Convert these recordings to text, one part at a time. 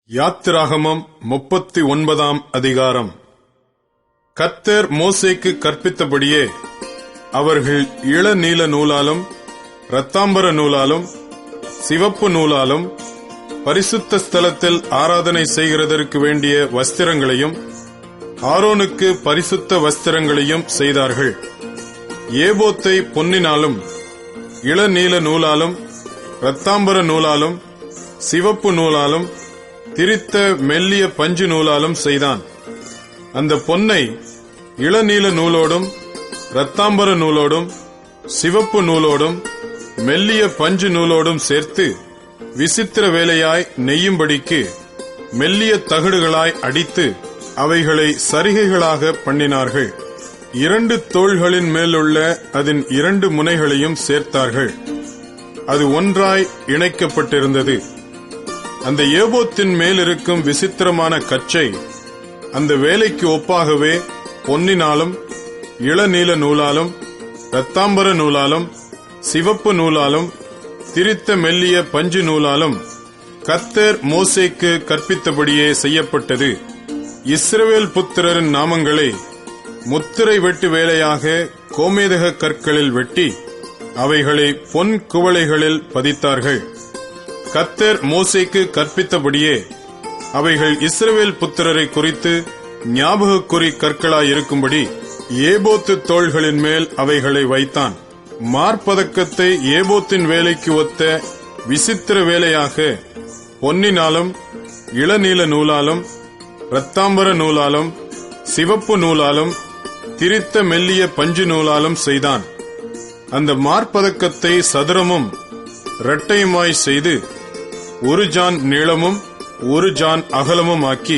யாத்திராகமம் 39 அதிகாரம். கர்த்தர் மோசேக்கு கற்பித்தபடியே அவர்கள் இளநீல நூலாலும் இரத்தாம்பர நூலாலும் சிவப்பு நூலாலும் பரிசுத்த ஸ்தலத்தில் ஆராதனை செய்கிறதற்கு வேண்டிய வஸ்திரங்களையும் ஆரோனுக்கு பரிசுத்த வஸ்திரங்களையும் செய்தார்கள். ஏபோத்தை பொன்னினாலும் இளநீல நூலாலும் இரத்தாம்பர நூலாலும் சிவப்பு நூலாலும் திரித்த மெல்லிய பஞ்சு நூலாலும் செய்தான். அந்த பொன்னை இளநீல நூலோடும் இரத்தாம்பர நூலோடும் சிவப்பு நூலோடும் மெல்லிய பஞ்சு நூலோடும் சேர்த்து விசித்திர வேலையாய் நெய்யும்படிக்கு மெல்லிய தகடுகளாய் அடித்து அவைகளை சரிகைகளாக பண்ணினார்கள். 2 தோள்களின் மேலுள்ள அதன் 2 முனைகளையும் சேர்த்தார்கள். அது ஒன்றாய் இணைக்கப்பட்டிருந்தது. அந்த ஏபோத்தின் மேலிருக்கும் விசித்திரமான கச்சை அந்த வேலைக்கு ஒப்பாகவே பொன்னினாலும் இளநீல நூலாலும் இரத்தாம்பர நூலாலும் சிவப்பு நூலாலும் திரித்த மெல்லிய பஞ்சு நூலாலும் கர்த்தர் மோசேக்கு கற்பித்தபடியே செய்யப்பட்டது. இஸ்ரவேல் புத்திரரின் நாமங்களை முத்திரை வெட்டு வேலையாக கோமேதக கற்களில் வெட்டி அவைகளை பொன் குவளைகளில் பதித்தார்கள். கர்த்தர் மோசேக்கு கற்பித்தபடியே அவைகள் இஸ்ரவேல் புத்திரரை குறித்து ஞாபகக்குறி கற்களாயிருக்கும்படி ஏபோத்து தோள்களின் மேல் அவைகளை வைத்தான். மார்பதக்கத்தை ஏபோத்தின் வேலைக்கு ஒத்த விசித்திர வேலையாக பொன்னினாலும் இளநீல நூலாலும் இரத்தாம்பர நூலாலும் சிவப்பு நூலாலும் திரித்த மெல்லிய பஞ்சு நூலாலும் செய்தான். அந்த மார்பதக்கத்தை சதுரமும் இரட்டையுமாய் செய்து 1 ஜான் நீளமும் 1 ஜான் அகலமும் ஆக்கி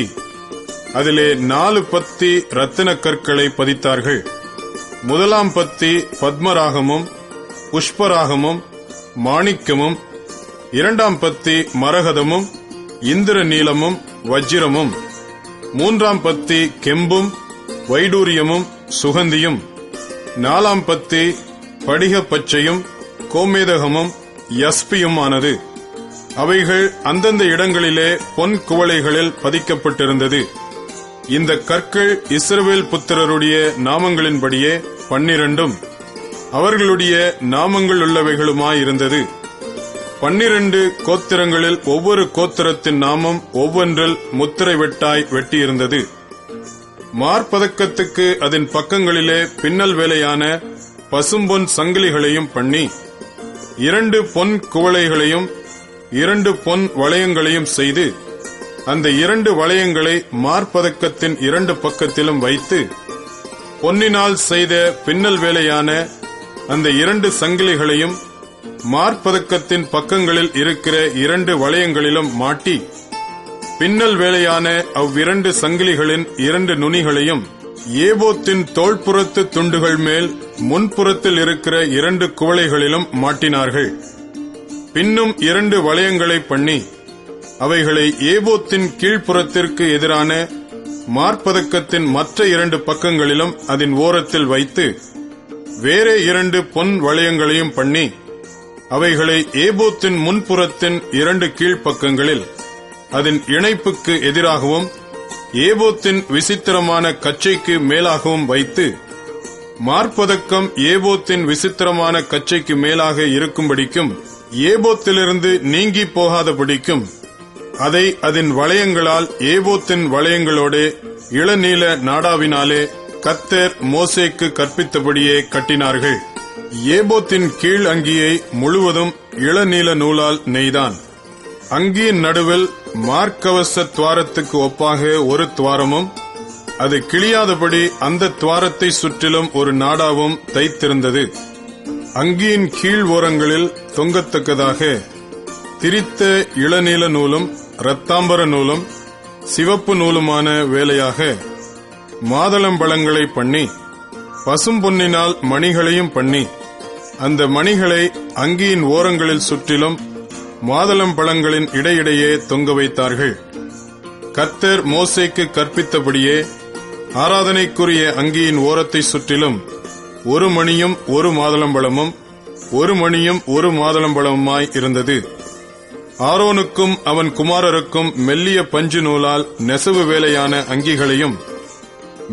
அதிலே 4 பத்தி இரத்தின கற்களை பதித்தார்கள். முதலாம் பத்தி பத்மராகமும் புஷ்பராகமும் மாணிக்கமும், 2ஆம் பத்தி மரகதமும் இந்திர நீலமும் வஜ்ரமும், 3ஆம் பத்தி கெம்பும் வைடூரியமும் சுகந்தியும், 4ஆம் பத்தி படிக பச்சையும் கோமேதகமும் யஸ்பியும் ஆனது. அவைகள் அந்தந்த இடங்களிலே பொன் குவளைகளில் பதிக்கப்பட்டிருந்தது. இந்த கற்கள் இஸ்ரவேல் புத்திரருடைய நாமங்களின்படியே 12 அவர்களுடைய நாமங்கள் உள்ளவைகளுமாயிருந்தது. 12 கோத்திரங்களில் ஒவ்வொரு கோத்திரத்தின் நாமம் ஒவ்வொன்றில் முத்திரை வெட்டாய் வெட்டியிருந்தது. மார்பதக்கத்துக்கு அதன் பக்கங்களிலே பின்னல் வேலையான பசும்பொன் சங்கிலிகளையும் பண்ணி 2 பொன் குவளைகளையும் 2 பொன் வளையங்களையும் செய்து அந்த 2 வளையங்களை மார்பதக்கத்தின் 2 பக்கத்திலும் வைத்து பொன்னினால் செய்த பின்னல் வேலையான அந்த 2 சங்கிலிகளையும் மார்பதக்கத்தின் பக்கங்களில் இருக்கிற 2 வளையங்களிலும் மாட்டி பின்னல் வேலையான அவ்விரண்டு சங்கிலிகளின் 2 நுனிகளையும் ஏபோத்தின் தோள்புறத்து துண்டுகள் மேல் முன்புறத்தில் இருக்கிற 2 குவளைகளிலும் மாட்டினார்கள். பின்னும் 2 வளையங்களை பண்ணி அவைகளை ஏபோத்தின் கீழ்ப்புறத்திற்கு எதிரான மார்பதக்கத்தின் மற்ற 2 பக்கங்களிலும் அதன் ஓரத்தில் வைத்து வேறே 2 பொன் வளையங்களையும் பண்ணி அவைகளை ஏபோத்தின் முன்புறத்தின் 2 கீழ்ப்பக்கங்களில் அதன் இணைப்புக்கு எதிராகவும் ஏபோத்தின் விசித்திரமான கச்சைக்கு மேலாகவும் வைத்து மார்பதக்கம் ஏபோத்தின் விசித்திரமான கச்சைக்கு மேலாக இருக்கும்படிக்கும் ஏபோத்திலிருந்து நீங்கி போகாதபடிக்கும் அதை அதன் வளையங்களால் ஏபோத்தின் வளையங்களோடு இளநீல நாடாவினாலே கர்த்தர் மோசேக்கு கற்பித்தபடியே கட்டினார்கள். ஏபோத்தின் கீழ் அங்கியை முழுவதும் இளநீல நூலால் நெய்தான். அங்கியின் நடுவில் மார்க்கவச துவாரத்துக்கு ஒப்பாக ஒரு துவாரமும் அது கிழியாதபடி அந்த துவாரத்தை சுற்றிலும் ஒரு நாடாவும் தைத்திருந்தது. அங்கியின் கீழ் ஓரங்களில் தொங்கத்தக்கதாக திரித்த இளநீல நூலும் இரத்தாம்பர நூலும் சிவப்பு நூலுமான வேலையாக மாதளம்பழங்களை பண்ணி பசும்பொன்னினால் மணிகளையும் பண்ணி அந்த மணிகளை அங்கியின் ஓரங்களில் சுற்றிலும் மாதளம்பழங்களின் இடையிடையே தொங்க வைத்தார்கள். கர்த்தர் மோசேக்கு கற்பித்தபடியே ஆராதனைக்குரிய அங்கியின் ஓரத்தை சுற்றிலும் 1 மணியும் 1 மாதளம்பழமும் 1 மணியும் 1 மாதளம்பழமுமாய் இருந்தது. ஆரோனுக்கும் அவன் குமாரருக்கும் மெல்லிய பஞ்சு நூலால் நெசவு வேலையான அங்கிகளையும்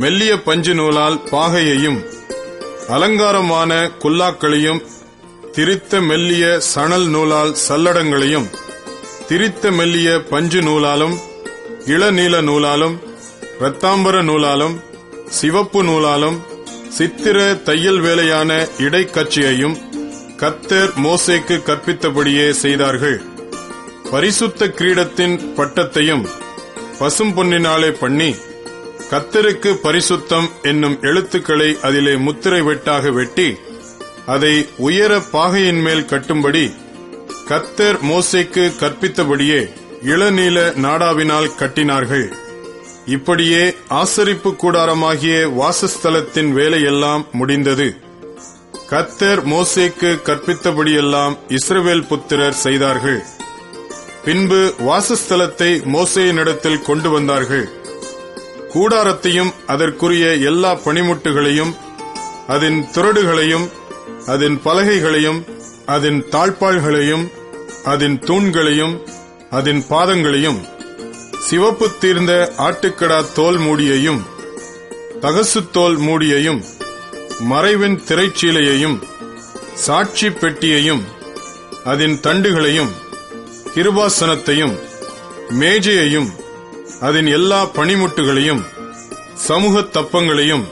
மெல்லிய பஞ்சு நூலால் பாகையையும் அலங்காரமான குல்லாக்களையும் திரித்த மெல்லிய சணல் நூலால் சல்லடங்களையும் திரித்த மெல்லிய பஞ்சு நூலாலும் இளநீல நூலாலும் இரத்தாம்பர நூலாலும் சிவப்பு நூலாலும் சித்திர தையல் வேலையான இடைக்கச்சியையும் கர்த்தர் மோசேக்கு கற்பித்தபடியே செய்தார்கள். பரிசுத்த கிரீடத்தின் பட்டத்தையும் பசும் பொன்னினாலே பண்ணி கர்த்தருக்கு பரிசுத்தம் என்னும் எழுத்துக்களை அதிலே முத்திரை வெட்டாக வெட்டி அதை உயர பாகையின் மேல் கட்டும்படி கர்த்தர் மோசேக்கு கற்பித்தபடியே இளநீல நாடாவினால் கட்டினார்கள். இப்படியே ஆசரிப்பு கூடாரமாகிய வாசஸ்தலத்தின் வேலையெல்லாம் முடிந்தது. கர்த்தர் மோசேக்கு கற்பித்தபடியெல்லாம் இஸ்ரவேல் புத்திரர் செய்தார்கள். பின்பு வாசஸ்தலத்தை மோசேயினிடத்தில் கொண்டு வந்தார்கள். கூடாரத்தையும் அதற்குரிய எல்லா பணிமுட்டுகளையும் அதன் துறடுகளையும் அதன் பலகைகளையும் அதன் தாழ்பாள்களையும் அதன் தூண்களையும் அதன் பாதங்களையும் சிவப்பு தீர்ந்த ஆட்டுக்கடா தோல் மூடியையும் தகசு தோல் மூடியையும் மறைவின் திரைச்சீலையையும் சாட்சி பெட்டியையும் அதன் தண்டுகளையும் கிருபாசனத்தையும் மேஜையையும் அதன் எல்லா பணிமுட்டுகளையும் சமூக தப்பங்களையும்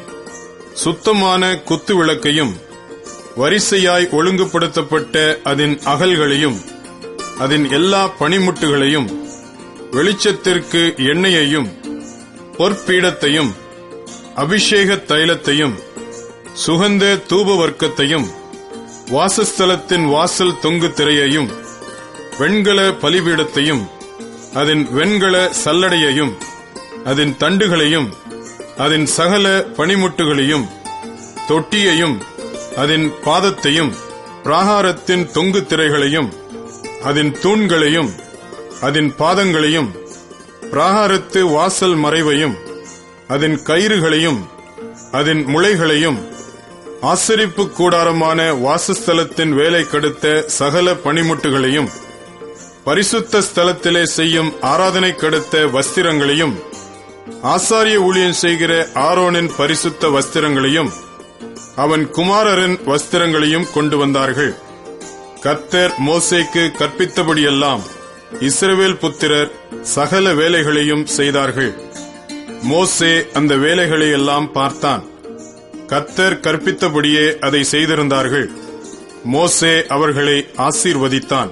சுத்தமான குத்து விளக்கையும் வரிசையாய் ஒழுங்குபடுத்தப்பட்ட அதன் அகல்களையும் அதன் எல்லா பணிமுட்டுகளையும் வெளிச்சத்திற்கு எண்ணெயையும் பொற்பீடத்தையும் அபிஷேக தைலத்தையும் சுகந்த தூப வர்க்கத்தையும் வாசஸ்தலத்தின் வாசல் தொங்கு திரையையும் வெண்கல பலிபீடத்தையும் அதன் வெண்கல சல்லடையையும் அதன் தண்டுகளையும் அதன் சகல பணிமுட்டுகளையும் தொட்டியையும் அதன் பாதத்தையும் பிராகாரத்தின் தொங்கு திரைகளையும் அதன் தூண்களையும் அதன் பாதங்களையும் பிராகாரத்து வாசல் மறைவையும் அதன் கயிறுகளையும் அதன் முளைகளையும் ஆசரிப்பு கூடாரமான வாசஸ்தலத்தின் வேலை கெடுத்த சகல பணிமுட்டுகளையும் பரிசுத்த ஸ்தலத்திலே செய்யும் ஆராதனை கெடுத்த வஸ்திரங்களையும் ஆசாரிய ஊழியம் செய்கிற ஆரோனின் பரிசுத்த வஸ்திரங்களையும் அவன் குமாரரின் வஸ்திரங்களையும் கொண்டு வந்தார்கள். கர்த்தர் மோசேக்கு கற்பித்தபடியெல்லாம் இஸ்ரவேல் புத்திரர் சகல வேலைகளையும் செய்தார்கள். மோசே அந்த வேலைகளை எல்லாம் பார்த்தான். கர்த்தர் கற்பித்தபடியே அதை செய்திருந்தார்கள். மோசே அவர்களை ஆசீர்வதித்தான்.